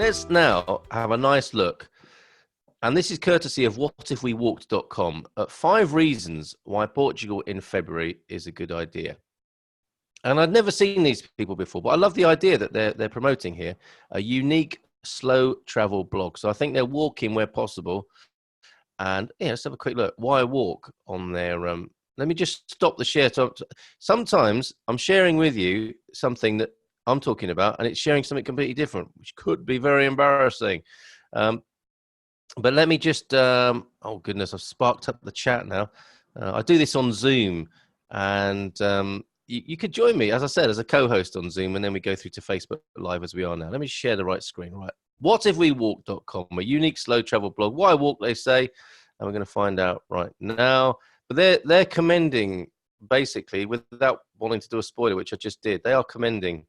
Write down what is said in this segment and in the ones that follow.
let's now have a nice look. And this is courtesy of whatifwewalked.com at 5 reasons why Portugal in February is a good idea. And I'd never seen these people before, but I love the idea that they're promoting here, a unique slow travel blog. So I think they're walking where possible. And yeah, let's have a quick look. Why walk on their let me just stop the share. Sometimes I'm sharing with you something that I'm talking about, and it's sharing something completely different, which could be very embarrassing. But let me just, oh goodness, I've sparked up the chat now. I do this on Zoom, and you could join me, as I said, as a co-host on Zoom, and then we go through to Facebook Live as we are now. Let me share the right screen. Right. Whatifwewalked.com, a unique slow travel blog. Why walk, they say, and we're going to find out right now. But they're commending, basically, without wanting to do a spoiler, which I just did, they are commending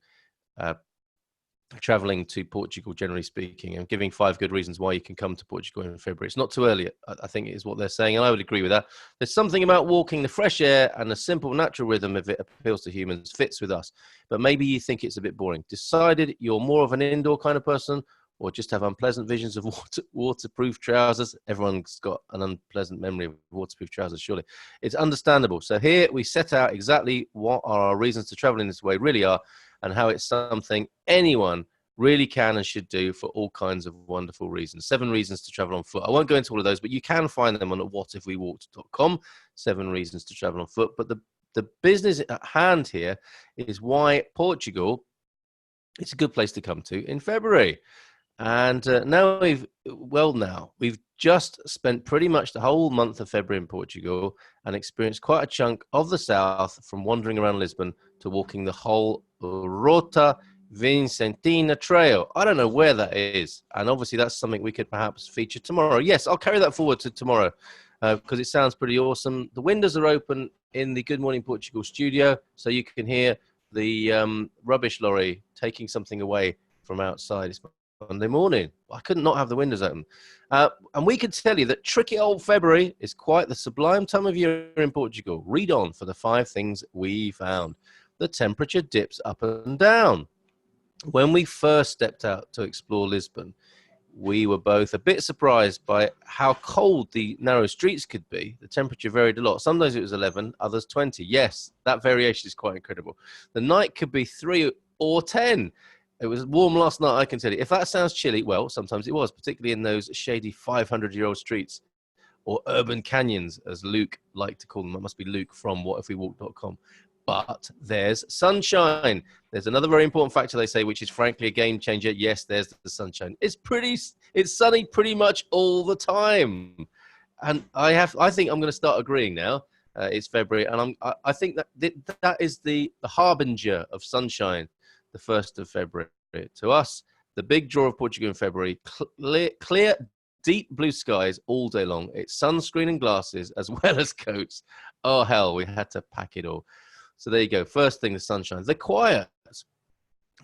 traveling to Portugal, generally speaking, and giving 5 good reasons why you can come to Portugal in February. It's not too early, I think, is what they're saying, and I would agree with that. There's something about walking, the fresh air and the simple natural rhythm, if it appeals to humans, fits with us. But maybe you think it's a bit boring. Decided you're more of an indoor kind of person, or just have unpleasant visions of waterproof trousers. Everyone's got an unpleasant memory of waterproof trousers, surely. It's understandable. So here we set out exactly what our reasons to travel in this way really are, and how it's something anyone really can and should do for all kinds of wonderful reasons. 7 reasons to travel on foot. I won't go into all of those, but you can find them on whatifwewalked.com. 7 reasons to travel on foot. But the business at hand here is why Portugal, it's a good place to come to in February. And now we've just spent pretty much the whole month of February in Portugal and experienced quite a chunk of the south, from wandering around Lisbon to walking the whole Rota Vicentina Trail. I don't know where that is. And obviously that's something we could perhaps feature tomorrow. Yes, I'll carry that forward to tomorrow because it sounds pretty awesome. The windows are open in the Good Morning Portugal studio, so you can hear the rubbish lorry taking something away from outside. It's Monday morning. I couldn't not have the windows open. And we could tell you that tricky old February is quite the sublime time of year in Portugal. Read on for the 5 things we found. The temperature dips up and down. When we first stepped out to explore Lisbon, we were both a bit surprised by how cold the narrow streets could be. The temperature varied a lot. Sometimes it was 11, others 20. Yes, that variation is quite incredible. The night could be 3 or 10. It was warm last night, I can tell you. If that sounds chilly, well, sometimes it was, particularly in those shady 500-year-old streets, or urban canyons, as Luke liked to call them. That must be Luke from whatifwewalk.com. But there's sunshine. There's another very important factor they say, which is frankly a game changer. Yes, there's the sunshine. It's sunny pretty much all the time. And I think I'm going to start agreeing now. It's February, and I think that is the harbinger of sunshine. The 1st of February. To us, the big draw of Portugal in February, clear, deep blue skies all day long. It's sunscreen and glasses as well as coats. Oh, hell, we had to pack it all. So there you go. First thing, the sunshine. The quiet.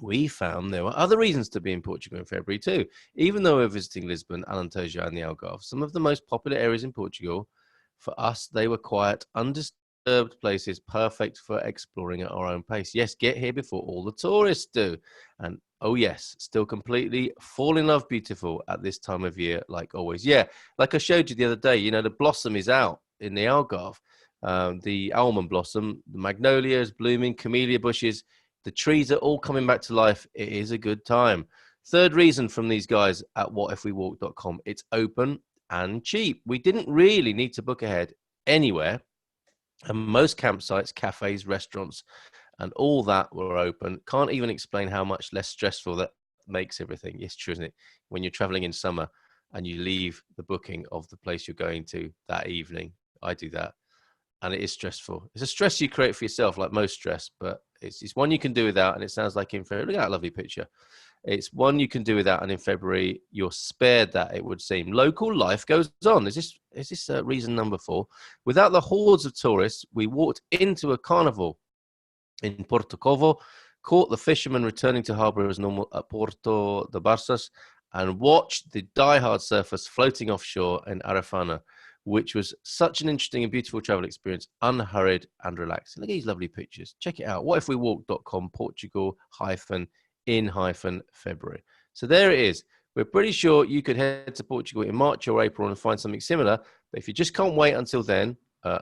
We found there were other reasons to be in Portugal in February too. Even though we're visiting Lisbon, Alentejo and the Algarve, some of the most popular areas in Portugal, for us, they were quiet, undisturbed places, perfect for exploring at our own pace. Yes, get here before all the tourists do. And oh yes, still completely fall in love beautiful at this time of year, like always. Yeah, like I showed you the other day, the blossom is out in the Algarve. The almond blossom, the magnolias blooming, camellia bushes, the trees are all coming back to life. It is a good time. 3rd reason from these guys at whatifwewalk.com, it's open and cheap. We didn't really need to book ahead anywhere. And most campsites, cafes, restaurants, and all that were open. Can't even explain how much less stressful that makes everything. It's true, isn't it? When you're traveling in summer and you leave the booking of the place you're going to that evening. I do that. And it is stressful. It's a stress you create for yourself, like most stress, but it's one you can do without. And it sounds like in February, look at that lovely picture. It's one you can do without, and in February, you're spared that, it would seem. Local life goes on. Is this reason number 4? Without the hordes of tourists, we walked into a carnival in Porto Covo, caught the fishermen returning to harbour as normal at Porto de Barças, and watched the die-hard surfers floating offshore in Arafana, which was such an interesting and beautiful travel experience, unhurried and relaxing. Look at these lovely pictures. Check it out. Whatifwewalk.com, Portugal-in-February. So there it is. We're pretty sure you could head to Portugal in March or April and find something similar. But if you just can't wait until then,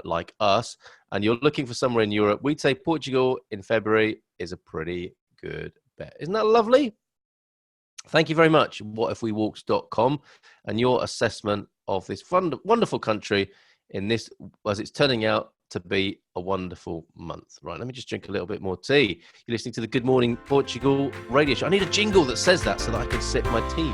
like us, and you're looking for somewhere in Europe, we'd say Portugal in February is a pretty good bet. Isn't that lovely? Thank you very much, whatifwewalked.com, and your assessment of this wonderful country in this, as it's turning out to be a wonderful month. Right, let me just drink a little bit more tea. You're listening to the Good Morning Portugal radio show. I need a jingle that says that so that I can sip my tea.